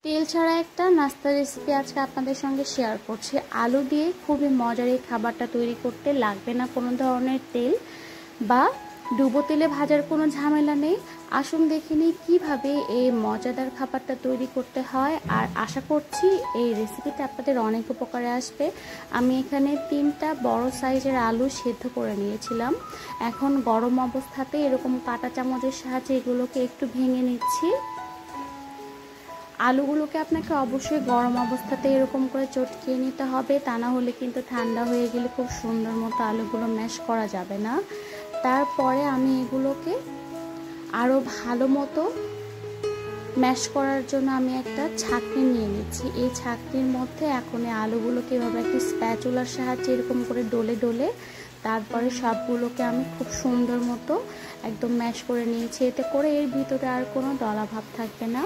তেল ছাড়া একটা নাস্তা রেসিপি আজকে আপনাদের সঙ্গে শেয়ার করছি। আলু দিয়ে খুবই মজার এই খাবারটা তৈরি করতে লাগবে না কোনো ধরনের তেল বা ডুবো তেলে ভাজার কোনো ঝামেলা নেই। আসুন দেখে নিই কীভাবে এই মজাদার খাবারটা তৈরি করতে হয়, আর আশা করছি এই রেসিপিটা আপনাদের অনেক উপকারে আসবে। আমি এখানে 3টা বড় সাইজের আলু সেদ্ধ করে নিয়েছিলাম। এখন গরম অবস্থাতে এরকম কাঁটা চামচের সাহায্যে এগুলোকে একটু ভেঙে নিচ্ছি। আলুগুলোকে আপনাকে অবশ্যই গরম অবস্থাতে এরকম করে চটকিয়ে নিতে হবে, তা না হলে কিন্তু ঠান্ডা হয়ে গেলে খুব সুন্দর মতো আলুগুলো ম্যাশ করা যাবে না। তারপরে আমি এগুলোকে আরও ভালো মতো ম্যাশ করার জন্য আমি একটা ছাঁকনি নিয়ে নিচ্ছি। এই ছাঁকনির মধ্যে এখন এই আলুগুলোকে এভাবে একটা স্প্যাচুলার সাহায্যে এরকম করে ডলে ডলে তারপরে সবগুলোকে আমি খুব সুন্দর মতো একদম ম্যাশ করে নিয়েছি। এতে করে এর ভিতরে আর কোনো দলা ভাব থাকবে না।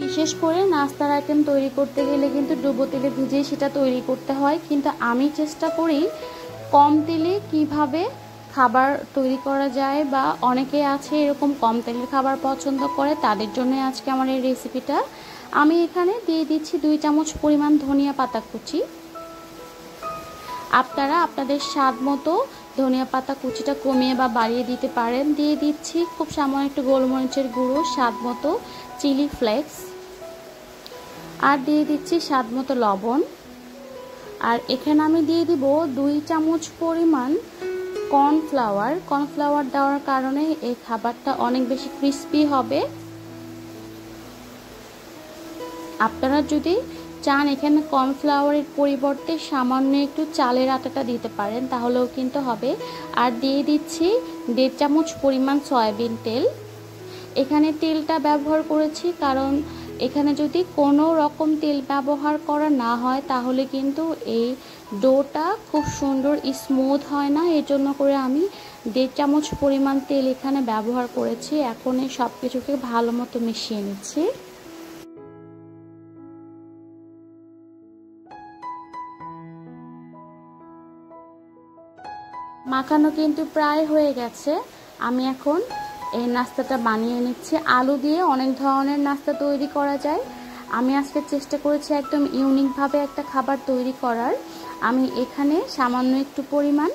বিশেষ করে নাস্তার আইটেম তৈরি করতে গেলে কিন্তু ডুবো তেলে ভিজিয়ে সেটা তৈরি করতে হয়, কিন্তু আমি চেষ্টা করি কম তেলে কিভাবে খাবার তৈরি করা যায়, বা অনেকে আছে এরকম কম তেলের খাবার পছন্দ করে, তাদের জন্য আজকে আমার এই রেসিপিটা। আমি এখানে দিয়ে দিচ্ছি 2 চামচ পরিমাণ ধনিয়া পাতা কুচি। আপনারা আপনাদের স্বাদ মতো ধনিয়া পাতা কুচিটা কমিয়ে বা বাড়িয়ে দিতে পারেন। দিয়ে দিচ্ছি খুব সামান্য একটু গোলমরিচের গুঁড়ো, স্বাদ মতো চিলি ফ্লেক্স, আর দিয়ে দিচ্ছি স্বাদ মতো লবণ। আর এখানে আমি দিয়ে দিব 2 চামচ পরিমাণ কর্নফ্লাওয়ার দেওয়ার কারণে এই খাবারটা অনেক বেশি ক্রিস্পি হবে। আপনারা যদি চান এখানে কর্নফ্লাওয়ারের পরিবর্তে সামান্য একটু চালের আটাটা দিতে পারেন, তাহলেও কিন্তু হবে। আর দিয়ে দিচ্ছি 1.5 চামচ পরিমাণ সয়াবিন তেল। এখানে তেলটা ব্যবহার করেছি কারণ এখানে যদি কোনো রকম তেল ব্যবহার করা না হয় তাহলে কিন্তু এই ডোটা খুব সুন্দর স্মুথ হয় না। এর জন্য করে আমি 1.5 চামচ পরিমাণ তেল এখানে ব্যবহার করেছি। এখন এই সব কিছুকে ভালো মতো মিশিয়ে নিচ্ছি। মাখানো কিন্তু প্রায় হয়ে গেছে। আমি এখন এই নাস্তাটা বানিয়ে নিচ্ছি। আলু দিয়ে অনেক ধরনের নাস্তা তৈরি করা যায়, আমি আজকে চেষ্টা করেছি একদম ইউনিকভাবে একটা খাবার তৈরি করার। আমি এখানে সামান্য একটু পরিমাণ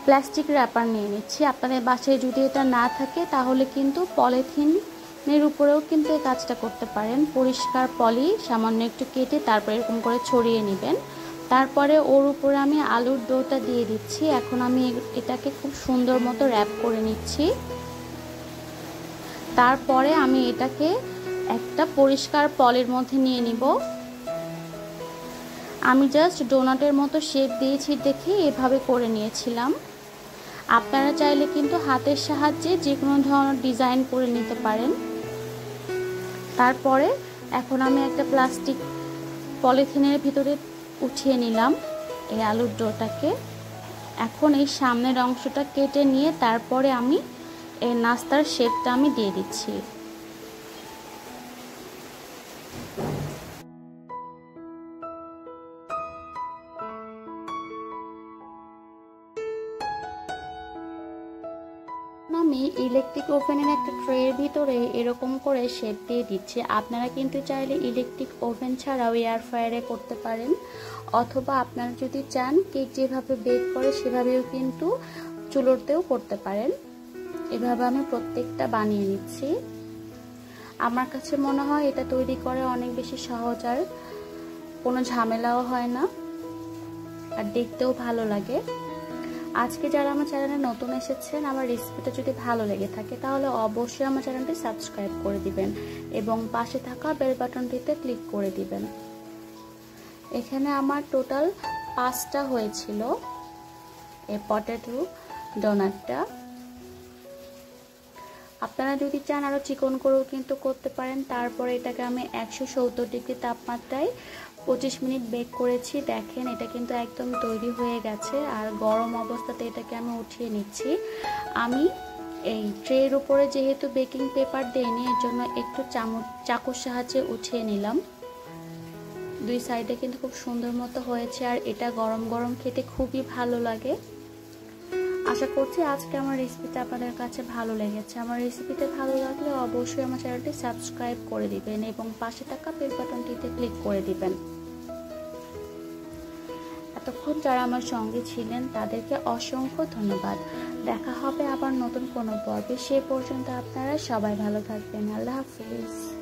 প্লাস্টিক র্যাপার নিয়ে নিচ্ছি। আপনাদের বাসায় যদি এটা না থাকে তাহলে কিন্তু পলিথিনের উপরেও কিন্তু এই কাজটা করতে পারেন। পরিষ্কার পলি সামান্য একটু কেটে তারপর এরকম করে ছড়িয়ে নেবেন। তারপরে ওর উপরে আমি আলুর ডোটা দিয়ে দিচ্ছি। এখন আমি এটাকে খুব সুন্দর মতো র্যাপ করে নিচ্ছি। তারপরে আমি এটাকে একটা পরিষ্কার পলির মধ্যে নিয়ে নিব। আমি জাস্ট ডোনাটের মতো শেপ দিয়েছি দেখে এভাবে করে নিয়েছিলাম। আপনারা চাইলে কিন্তু হাতের সাহায্যে যে কোনো ধরনের ডিজাইন করে নিতে পারেন। তারপরে এখন আমি একটা প্লাস্টিক পলিথিনের ভিতরে উঠিয়ে নিলাম এই আলুর ডোটাকে। এখন এই সামনের অংশটা কেটে নিয়ে তারপরে আমি এই নাস্তার শেপটা আমি দিয়ে দিচ্ছি। আমি ইলেকট্রিক ওভেনের একটা ট্রের ভিতরে এরকম করে শেপ দিয়ে দিচ্ছি। আপনারা কিন্তু চাইলে ইলেকট্রিক ওভেন ছাড়াও এয়ার ফ্রায়ারে করতে পারেন, অথবা আপনারা যদি চান কেক যেভাবে বেক করে সেভাবেও কিন্তু চুলোতেও করতে পারেন। এভাবে আমি প্রত্যেকটা বানিয়ে নিচ্ছি। আমার কাছে মনে হয় এটা তৈরি করে অনেক বেশি সহজ, আর কোনো ঝামেলাও হয় না, আর দেখতেও ভালো লাগে। আজকে যারা আমার চ্যানেলে নতুন এসেছেন, আমার রেসিপিটা যদি ভালো লেগে থাকে তাহলে অবশ্যই আমার চ্যানেলটি সাবস্ক্রাইব করে দিবেন এবং পাশে থাকা বেল বাটনটিতে ক্লিক করে দিবেন। এখানে আমার টোটাল 5টা হয়েছিল এই পটেটো ডোনাটটা। আপনারা যদি চান আরও চিকন করেও কিন্তু করতে পারেন। তারপরে এটাকে আমি 170 ডিগ্রি তাপমাত্রায় 25 মিনিট বেক করেছি। দেখেন এটা কিন্তু একদম তৈরি হয়ে গেছে, আর গরম অবস্থাতে এটাকে আমি উঠিয়ে নিচ্ছি। আমি এই ট্রের উপরে যেহেতু বেকিং পেপার দেইনি, এর জন্য একটু চাকুর সাহায্যে উঠিয়ে নিলাম। 2 সাইডে কিন্তু খুব সুন্দর মতো হয়েছে, আর এটা গরম গরম খেতে খুবই ভালো লাগে। আশা করছি আজকে আমার রেসিপিটা আপনাদের কাছে ভালো লেগেছে। আমার রেসিপিটা ভালো লাগলে অবশ্যই আমার চ্যানেলটি সাবস্ক্রাইব করে দিবেন এবং পাশে থাকা বেল বাটনটিতে ক্লিক করে দিবেন। এতক্ষণ যারা আমার সঙ্গে ছিলেন তাদেরকে অসংখ্য ধন্যবাদ। দেখা হবে আবার নতুন কোনো পর্বে। সে পর্যন্ত আপনারা সবাই ভালো থাকবেন। আল্লাহ হাফিজ।